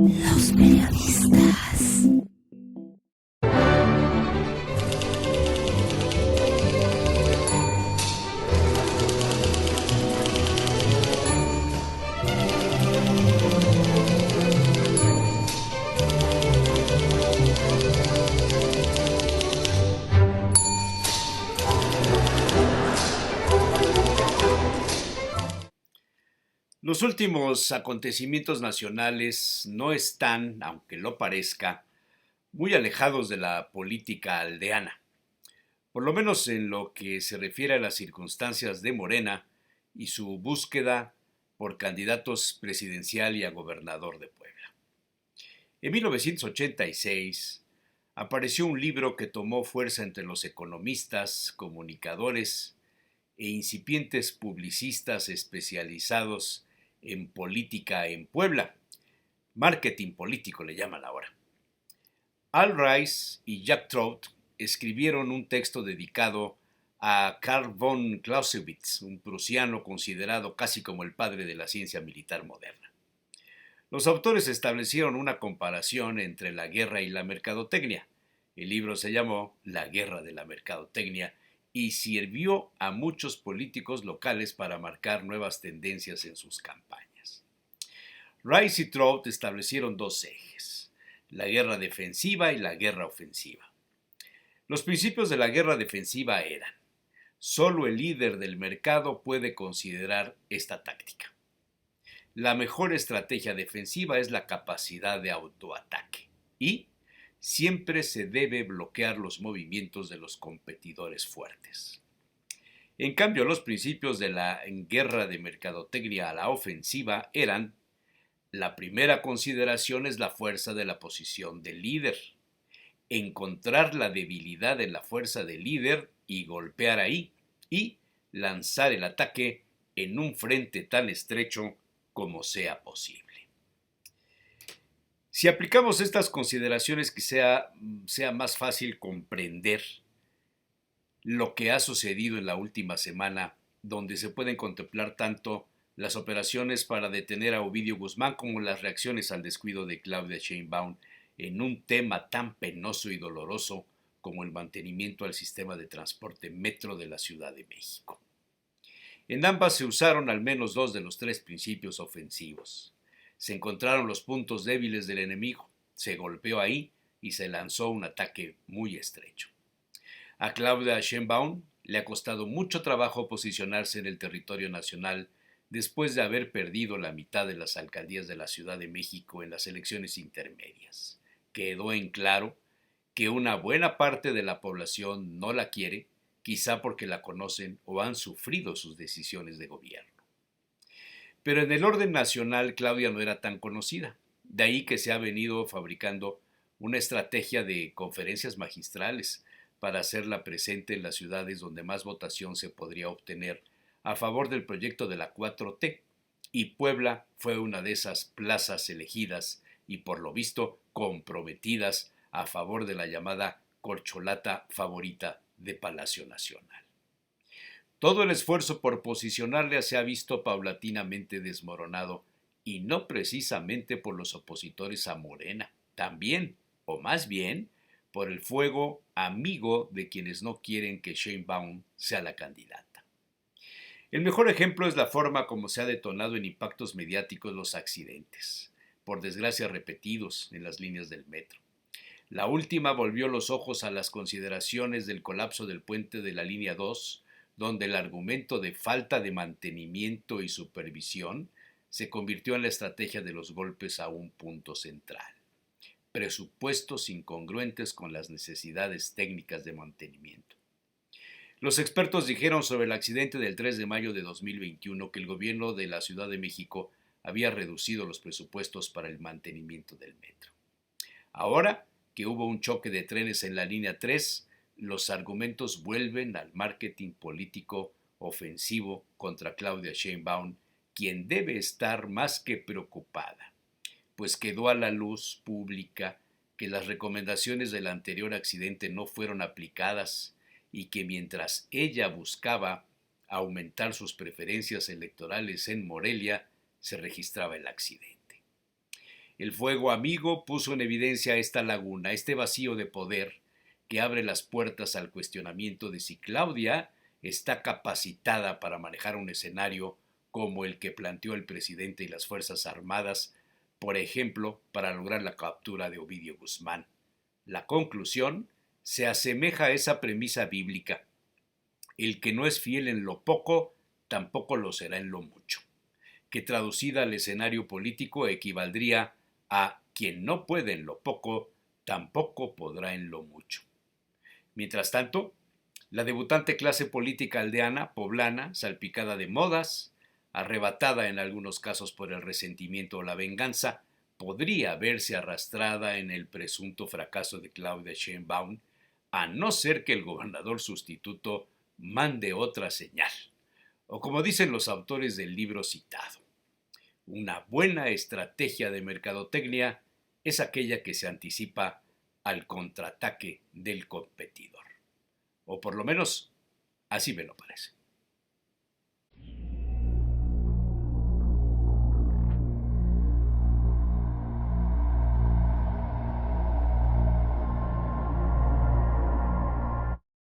Los periodistas. Los últimos acontecimientos nacionales no están, aunque lo parezca, muy alejados de la política aldeana, por lo menos en lo que se refiere a las circunstancias de Morena y su búsqueda por candidatos presidencial y a gobernador de Puebla. En 1986 apareció un libro que tomó fuerza entre los economistas, comunicadores e incipientes publicistas especializados en política en Puebla. Marketing político le llaman ahora. Al Rice y Jack Trout escribieron un texto dedicado a Karl von Clausewitz, un prusiano considerado casi como el padre de la ciencia militar moderna. Los autores establecieron una comparación entre la guerra y la mercadotecnia. El libro se llamó La guerra de la mercadotecnia y sirvió a muchos políticos locales para marcar nuevas tendencias en sus campañas. Rice y Trout establecieron dos ejes, la guerra defensiva y la guerra ofensiva. Los principios de la guerra defensiva eran: solo el líder del mercado puede considerar esta táctica. La mejor estrategia defensiva es la capacidad de autoataque y siempre se debe bloquear los movimientos de los competidores fuertes. En cambio, los principios de la guerra de mercadotecnia a la ofensiva eran: la primera consideración es la fuerza de la posición del líder, encontrar la debilidad en la fuerza del líder y golpear ahí, y lanzar el ataque en un frente tan estrecho como sea posible. Si aplicamos estas consideraciones, quizá sea más fácil comprender lo que ha sucedido en la última semana, donde se pueden contemplar tanto las operaciones para detener a Ovidio Guzmán como las reacciones al descuido de Claudia Sheinbaum en un tema tan penoso y doloroso como el mantenimiento al sistema de transporte metro de la Ciudad de México. En ambas se usaron al menos dos de los tres principios ofensivos. Se encontraron los puntos débiles del enemigo, se golpeó ahí y se lanzó un ataque muy estrecho. A Claudia Sheinbaum le ha costado mucho trabajo posicionarse en el territorio nacional después de haber perdido la mitad de las alcaldías de la Ciudad de México en las elecciones intermedias. Quedó en claro que una buena parte de la población no la quiere, quizá porque la conocen o han sufrido sus decisiones de gobierno. Pero en el orden nacional Claudia no era tan conocida, de ahí que se ha venido fabricando una estrategia de conferencias magistrales para hacerla presente en las ciudades donde más votación se podría obtener a favor del proyecto de la 4T, y Puebla fue una de esas plazas elegidas y por lo visto comprometidas a favor de la llamada corcholata favorita de Palacio Nacional. Todo el esfuerzo por posicionarle se ha visto paulatinamente desmoronado, y no precisamente por los opositores a Morena, también, o más bien, por el fuego amigo de quienes no quieren que Sheinbaum sea la candidata. El mejor ejemplo es la forma como se ha detonado en impactos mediáticos los accidentes, por desgracia repetidos, en las líneas del metro. La última volvió los ojos a las consideraciones del colapso del puente de la línea 2, donde el argumento de falta de mantenimiento y supervisión se convirtió en la estrategia de los golpes a un punto central: presupuestos incongruentes con las necesidades técnicas de mantenimiento. Los expertos dijeron sobre el accidente del 3 de mayo de 2021 que el gobierno de la Ciudad de México había reducido los presupuestos para el mantenimiento del metro. Ahora que hubo un choque de trenes en la línea 3, los argumentos vuelven al marketing político ofensivo contra Claudia Sheinbaum, quien debe estar más que preocupada, pues quedó a la luz pública que las recomendaciones del anterior accidente no fueron aplicadas y que mientras ella buscaba aumentar sus preferencias electorales en Morelia, se registraba el accidente. El fuego amigo puso en evidencia esta laguna, este vacío de poder que abre las puertas al cuestionamiento de si Claudia está capacitada para manejar un escenario como el que planteó el presidente y las Fuerzas Armadas, por ejemplo, para lograr la captura de Ovidio Guzmán. La conclusión se asemeja a esa premisa bíblica: el que no es fiel en lo poco, tampoco lo será en lo mucho, que traducida al escenario político equivaldría a quien no puede en lo poco, tampoco podrá en lo mucho. Mientras tanto, la debutante clase política aldeana, poblana, salpicada de modas, arrebatada en algunos casos por el resentimiento o la venganza, podría verse arrastrada en el presunto fracaso de Claudia Sheinbaum, a no ser que el gobernador sustituto mande otra señal. O como dicen los autores del libro citado, una buena estrategia de mercadotecnia es aquella que se anticipa al contraataque del competidor. O por lo menos así me lo parece.